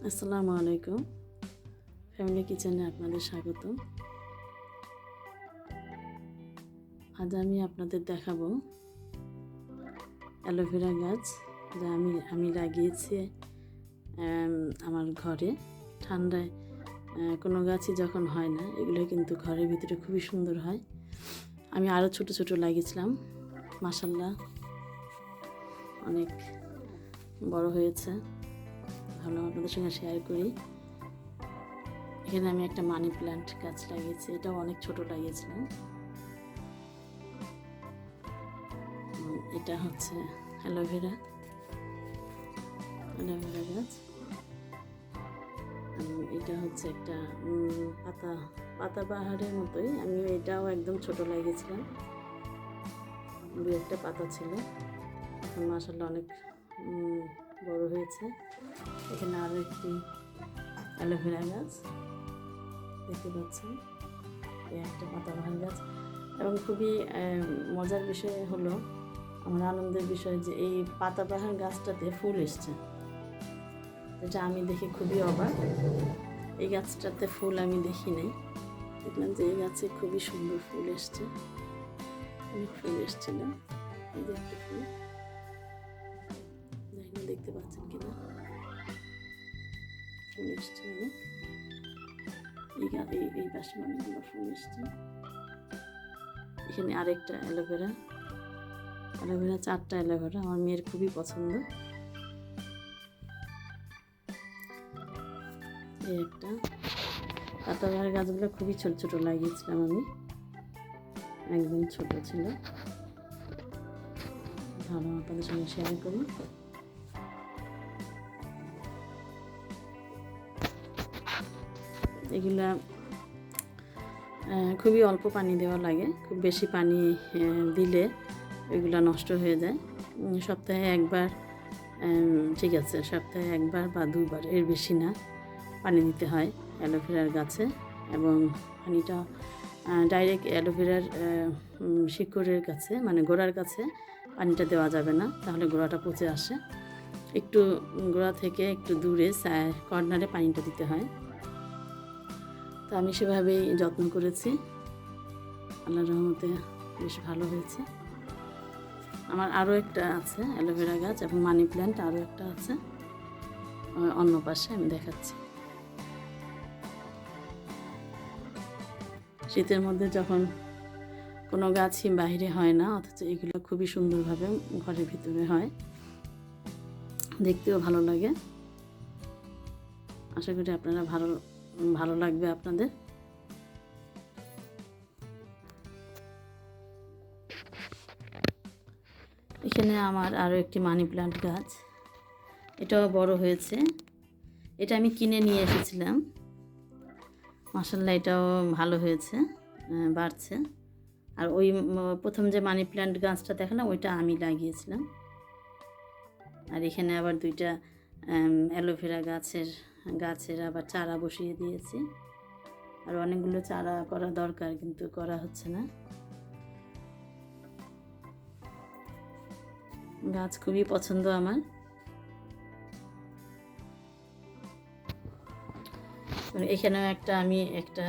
আসসালামু আলাইকুম। ফ্যামিলি কিচেনে আপনাদের স্বাগত। আজ আমি আপনাদের দেখাবো অ্যালোভেরা গাছ, যা আমি লাগিয়েছি আমার ঘরে। ঠান্ডায় কোনো গাছই যখন হয় না, এগুলো কিন্তু ঘরের ভিতরে খুবই সুন্দর হয়। আমি আরও ছোট ছোট লাগিয়েছিলাম, মাশাআল্লাহ অনেক বড় হয়েছে। ভালো, আপনাদের সঙ্গে শেয়ার করি। এখানে আমি একটা মানি প্ল্যান্ট গাছ লাগিয়েছি, এটাও অনেক ছোট লাগিয়েছিলাম। এটা হচ্ছে অ্যালোভেরা গাছ। এটা হচ্ছে একটা পাতাবাহারের মতোই। আমি এটাও একদম ছোট লাগিয়েছিলাম, দু একটা পাতা ছিল, এখন মাশাআল্লাহ অনেক বড় হয়েছে। এখানে আরও একটি অ্যালোভেরা গাছ দেখতে পাচ্ছেন, এই একটা পাতাবাহার গাছ। এবং খুবই মজার বিষয় হলো, আমার আনন্দের বিষয় যে এই পাতাবাহার গাছটাতে ফুল এসছে, যেটা আমি দেখে খুবই অবাক। এই গাছটাতে ফুল আমি দেখি নাই, দেখলাম যে এই গাছে খুবই সুন্দর ফুল এসছে, অনেক ফুল এসছিল। এই যে একটা ফুল, দেখতে পাচ্ছেন কিনা, ফুল এসছে অনেক। এই পাশে অনেকগুলো ফুল এসছে। এখানে আরেকটা অ্যালোভেরা, চারটা অ্যালোভেরা, আমার মেয়ের খুবই পছন্দ। এই একটা পাতাবাহার গাছগুলো খুবই ছোট ছোট লাগিয়েছিলাম আমি, একদম ছোট ছিল। ভালো, আপনাদের সঙ্গে শেয়ার করি। এগুলা খুবই অল্প পানি দেওয়া লাগে, খুব বেশি পানি দিলে এগুলা নষ্ট হয়ে যায়। সপ্তাহে একবার, ঠিক আছে, সপ্তাহে একবার বা দুবার, এর বেশি না, পানি দিতে হয় অ্যালোভেরার গাছে। এবং পানিটা ডাইরেক্ট অ্যালোভেরার শিকড়ের কাছে, মানে গোড়ার কাছে পানিটা দেওয়া যাবে না, তাহলে গোড়াটা পচে আসে। একটু গোড়া থেকে একটু দূরে কর্নারে পানিটা দিতে হয়। তো আমি সেভাবেই যত্ন করেছি, আল্লাহর রহমতে বেশ ভালো হয়েছে। আমার আরও একটা আছে অ্যালোভেরা গাছ এবং মানি প্ল্যান্ট, আরও একটা আছে অন্য পাশে, আমি দেখাচ্ছি। শীতের মধ্যে যখন কোনো গাছই বাইরে হয় না, অথচ এগুলো খুবই সুন্দরভাবে ঘরের ভিতরে হয়, দেখতেও ভালো লাগে। আশা করি আপনারা ভালো লাগবে আপনাদের। এখানে আমার আরও একটি মানি প্ল্যান্ট গাছ, এটাও বড় হয়েছে। এটা আমি কিনে নিয়ে এসেছিলাম, মাশাআল্লাহ এটাও ভালো হয়েছে, বাড়ছে। আর ওই প্রথম যে মানি প্ল্যান্ট গাছটা দেখালাম, ওইটা আমি লাগিয়েছিলাম। আর এখানে আবার দুইটা অ্যালোভেরা গাছের আবার চারা বসিয়ে দিয়েছি। আর অনেকগুলো চারা করা দরকার, কিন্তু করা হচ্ছে না। গাছ খুবই পছন্দ আমার। এখানেও আমি একটা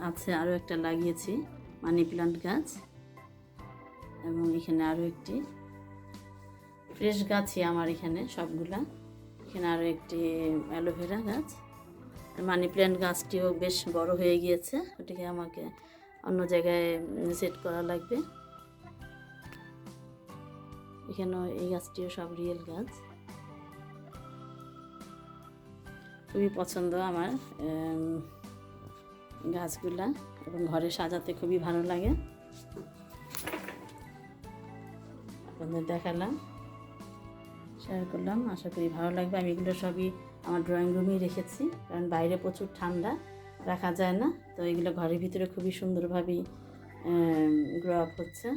আছে, আরও একটা লাগিয়েছি মানি প্ল্যান্ট গাছ। এবং এখানে আরও একটি ফ্রেশ গাছই আমার এখানে সবগুলা। এখানে আরও একটি অ্যালোভেরা গাছ। আর মানি প্ল্যান্ট গাছটিও বেশ বড় হয়ে গিয়েছে, ওটিকে আমাকে অন্য জায়গায় সেট করা লাগবে। এখানেও এই গাছটিও সব রিয়েল গাছ। খুবই পছন্দ আমার গাছগুলা, এবং ঘরে সাজাতে খুবই ভালো লাগে। আপনাদের দেখালাম, শেয়ার করলাম, আশা করি ভালো লাগবে। আমি এগুলো সবই আমার ড্রয়িং রুমেই রেখেছি, কারণ বাইরে প্রচুর ঠান্ডা, রাখা যায় না। তো এগুলো ঘরের ভিতরে খুবই সুন্দরভাবেই গ্রো আপ হচ্ছে।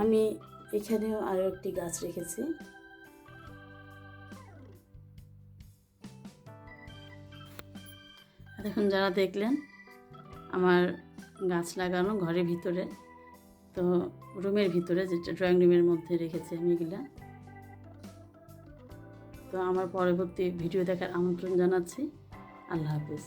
আমি এখানেও আরও একটি গাছ রেখেছি। এখন যারা দেখলেন আমার গাছ লাগানো ঘরের ভিতরে, তো রুমের ভিতরে, যেটা ড্রয়িং রুমের মধ্যে রেখেছি আমি এগুলা, তো আমার পরবর্তী ভিডিও দেখার আমন্ত্রণ জানাচ্ছি। আল্লাহ হাফিজ।